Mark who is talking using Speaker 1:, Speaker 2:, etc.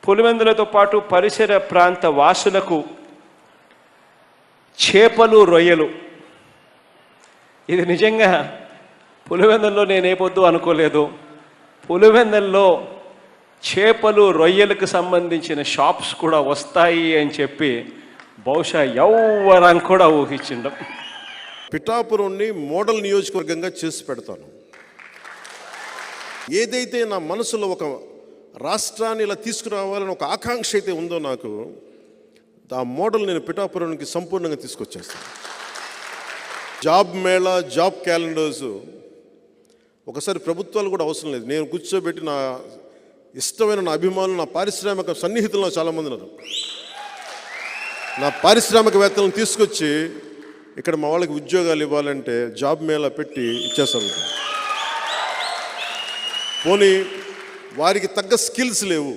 Speaker 1: పులివెందులతో పాటు పరిసర ప్రాంత వాసులకు చేపలు రొయ్యలు. ఇది నిజంగా పులివెందుల్లో నేనే పొద్దు అనుకోలేదు. పులివెందుల్లో చేపలు రొయ్యలకు సంబంధించిన షాప్స్ కూడా వస్తాయి అని చెప్పి బహుశా ఎవ్వరం కూడా ఊహించిండం.
Speaker 2: పిఠాపురంని మోడల్ నియోజకవర్గంగా చేసి పెడతాను. ఏదైతే నా మనసులో ఒక రాష్ట్రాన్ని ఇలా తీసుకురావాలని ఒక ఆకాంక్ష అయితే ఉందో నాకు, ఆ మోడల్ నేను పిఠాపురానికి సంపూర్ణంగా తీసుకొచ్చేస్తాను. జాబ్ మేళా, జాబ్ క్యాలెండర్స్ ఒకసారి ప్రభుత్వాలు కూడా అవసరం లేదు. నేను కూర్చోబెట్టి నా ఇష్టమైన నా అభిమానులు, నా పారిశ్రామిక సన్నిహితుల్లో చాలామంది ఉన్నారు. నా పారిశ్రామికవేత్తలను తీసుకొచ్చి ఇక్కడ మా వాళ్ళకి ఉద్యోగాలు ఇవ్వాలంటే జాబ్ మేళా పెట్టి ఇచ్చేస్తాను. పోనీ వారికి తగ్గ స్కిల్స్ లేవు,